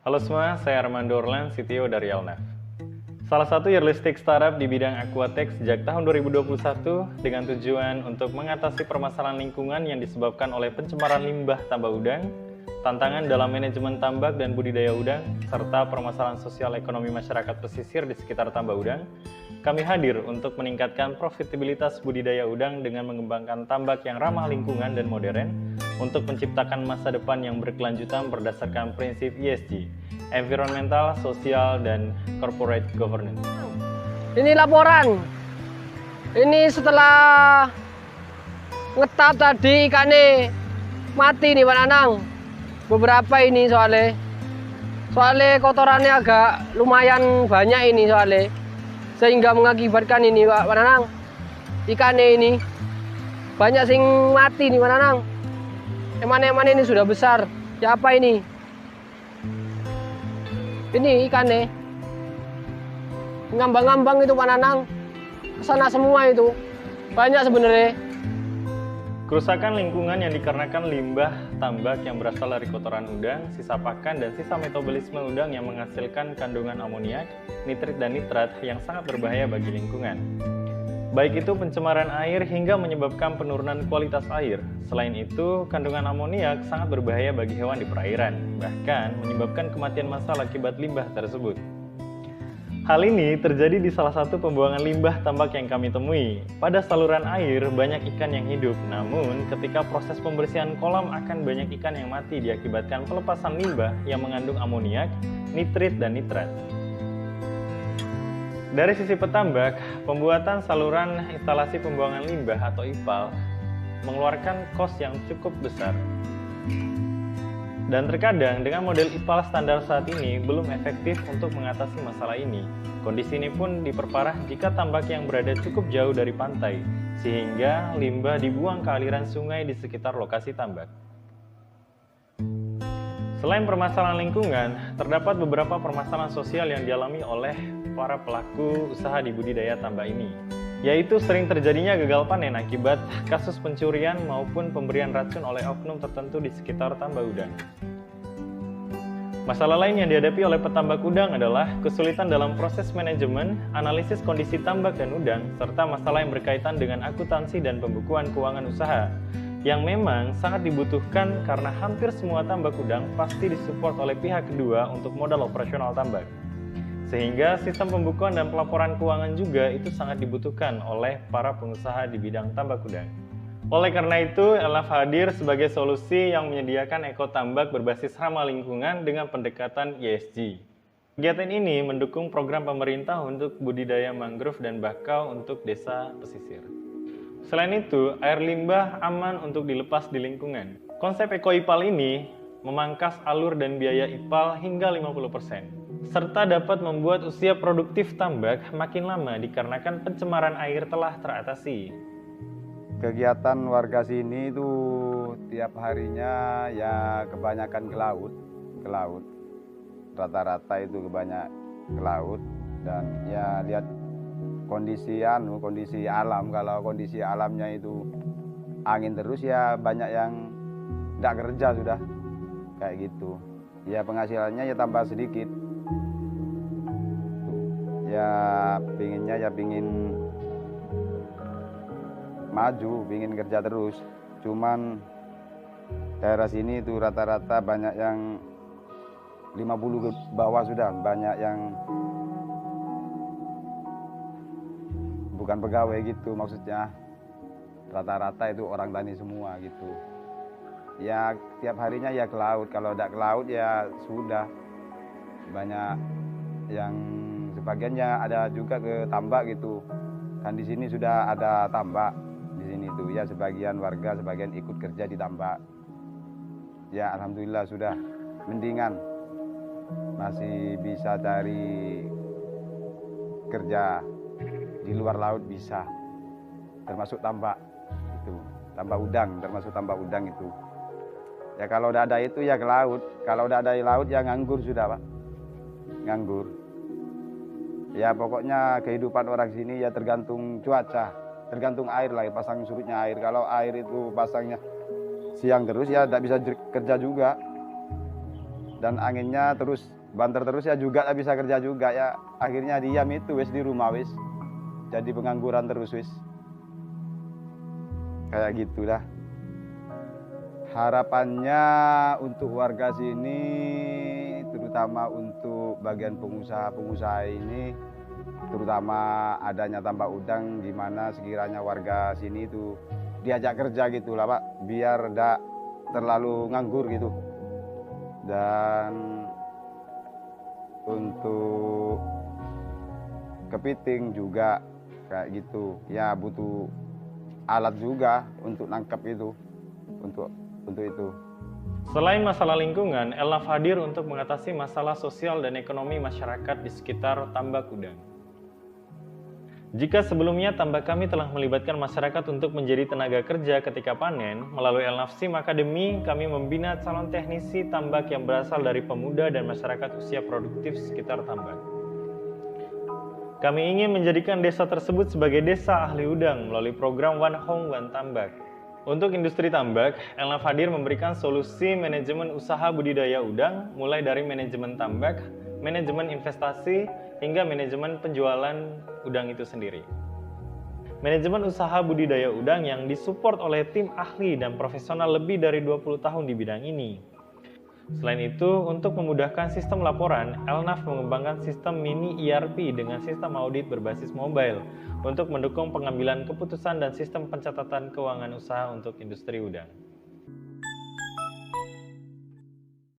Halo semua, saya Armando Orlan, CTO dari Alnaf. Salah satu realistic startup di bidang aquatech sejak tahun 2021 dengan tujuan untuk mengatasi permasalahan lingkungan yang disebabkan oleh pencemaran limbah tambak udang, tantangan dalam manajemen tambak dan budidaya udang, serta permasalahan sosial ekonomi masyarakat pesisir di sekitar tambak udang. Kami hadir untuk meningkatkan profitabilitas budidaya udang dengan mengembangkan tambak yang ramah lingkungan dan modern untuk menciptakan masa depan yang berkelanjutan berdasarkan prinsip ESG, Environmental, Social, dan Corporate Governance. Ini laporan. Ini setelah ngetap tadi ikannya mati nih Pak Nanang. Beberapa ini soalnya kotorannya agak lumayan banyak ini soalnya. Sehingga mengakibatkan ini Pak Nanang. Ikannya ini banyak sing mati nih Pak Nanang. Eman-eman ini sudah besar. Ya apa ini? Ini ikannya ngambang-ngambang itu Pak Nanang, kesana semua itu banyak sebenarnya. Kerusakan lingkungan yang dikarenakan limbah tambak yang berasal dari kotoran udang, sisa pakan, dan sisa metabolisme udang yang menghasilkan kandungan amoniak, nitrit, dan nitrat yang sangat berbahaya bagi lingkungan. Baik itu pencemaran air hingga menyebabkan penurunan kualitas air. Selain itu, kandungan amoniak sangat berbahaya bagi hewan di perairan, bahkan menyebabkan kematian massal akibat limbah tersebut. Hal ini terjadi di salah satu pembuangan limbah tambak yang kami temui. Pada saluran air banyak ikan yang hidup, namun ketika proses pembersihan kolam akan banyak ikan yang mati diakibatkan pelepasan limbah yang mengandung amoniak, nitrit, dan nitrat. Dari sisi petambak, pembuatan saluran instalasi pembuangan limbah atau IPAL mengeluarkan kos yang cukup besar. Dan terkadang dengan model IPAL standar saat ini belum efektif untuk mengatasi masalah ini. Kondisi ini pun diperparah jika tambak yang berada cukup jauh dari pantai, sehingga limbah dibuang ke aliran sungai di sekitar lokasi tambak. Selain permasalahan lingkungan, terdapat beberapa permasalahan sosial yang dialami oleh para pelaku usaha di budidaya tambak ini, yaitu sering terjadinya gagal panen akibat kasus pencurian maupun pemberian racun oleh oknum tertentu di sekitar tambak udang. Masalah lain yang dihadapi oleh petambak udang adalah kesulitan dalam proses manajemen, analisis kondisi tambak dan udang, serta masalah yang berkaitan dengan akuntansi dan pembukuan keuangan usaha, yang memang sangat dibutuhkan karena hampir semua tambak udang pasti disupport oleh pihak kedua untuk modal operasional tambak. Sehingga sistem pembukuan dan pelaporan keuangan juga itu sangat dibutuhkan oleh para pengusaha di bidang tambak udang. Oleh karena itu, Alnaf hadir sebagai solusi yang menyediakan ekotambak berbasis ramah lingkungan dengan pendekatan ESG. Kegiatan ini mendukung program pemerintah untuk budidaya mangrove dan bakau untuk desa pesisir. Selain itu, air limbah aman untuk dilepas di lingkungan. Konsep Eko-IPAL ini memangkas alur dan biaya IPAL hingga 50%, serta dapat membuat usia produktif tambak makin lama dikarenakan pencemaran air telah teratasi. Kegiatan warga sini itu tiap harinya ya kebanyakan ke laut. Rata-rata itu kebanyak ke laut dan ya lihat kondisi alam. Kalau kondisi alamnya itu angin terus ya banyak yang tidak kerja sudah kayak gitu. Ya penghasilannya ya tambah sedikit. Ya pinginnya pingin maju, ingin kerja terus. Cuman daerah sini itu rata-rata banyak yang 50 ke bawah sudah, banyak yang bukan pegawai gitu maksudnya. Rata-rata itu orang tani semua gitu. Ya tiap harinya ya ke laut, kalau tidak ke laut ya sudah. Banyak yang sebagiannya ada juga ke tambak gitu. Kan di sini sudah ada tambak. Di sini tuh ya sebagian warga sebagian ikut kerja di tambak. Ya alhamdulillah sudah mendingan, masih bisa cari kerja di luar laut bisa, termasuk tambak itu, tambak udang, termasuk tambak udang itu. Ya kalau udah ada itu ya ke laut, kalau udah ada di laut ya nganggur sudah Pak, nganggur. Ya pokoknya kehidupan orang sini ya tergantung cuaca. Tergantung air lah, pasang surutnya air. Kalau air itu pasangnya siang terus ya tidak bisa kerja juga. dan anginnya terus banter terus ya juga tak bisa kerja juga ya, akhirnya diam itu wis di rumah wis, jadi pengangguran terus wis, kayak gitulah. Harapannya untuk warga sini, terutama untuk bagian pengusaha-pengusaha ini, terutama adanya tambak udang, di mana sekiranya warga sini itu diajak kerja gitu lah Pak, biar tidak terlalu nganggur gitu. Dan untuk kepiting juga kayak gitu, ya butuh alat juga untuk nangkap itu, untuk itu. Selain masalah lingkungan, Elnaf hadir untuk mengatasi masalah sosial dan ekonomi masyarakat di sekitar tambak udang. Jika sebelumnya tambak kami telah melibatkan masyarakat untuk menjadi tenaga kerja ketika panen, melalui Elnaf SIM Academy kami membina calon teknisi tambak yang berasal dari pemuda dan masyarakat usia produktif sekitar tambak. Kami ingin menjadikan desa tersebut sebagai desa ahli udang melalui program One Home One Tambak. Untuk industri tambak, Elnaf hadir memberikan solusi manajemen usaha budidaya udang, mulai dari manajemen tambak, manajemen investasi, hingga manajemen penjualan udang itu sendiri. Manajemen usaha budidaya udang yang disupport oleh tim ahli dan profesional lebih dari 20 tahun di bidang ini. Selain itu, untuk memudahkan sistem laporan, Elnaf mengembangkan sistem mini ERP dengan sistem audit berbasis mobile untuk mendukung pengambilan keputusan dan sistem pencatatan keuangan usaha untuk industri udang.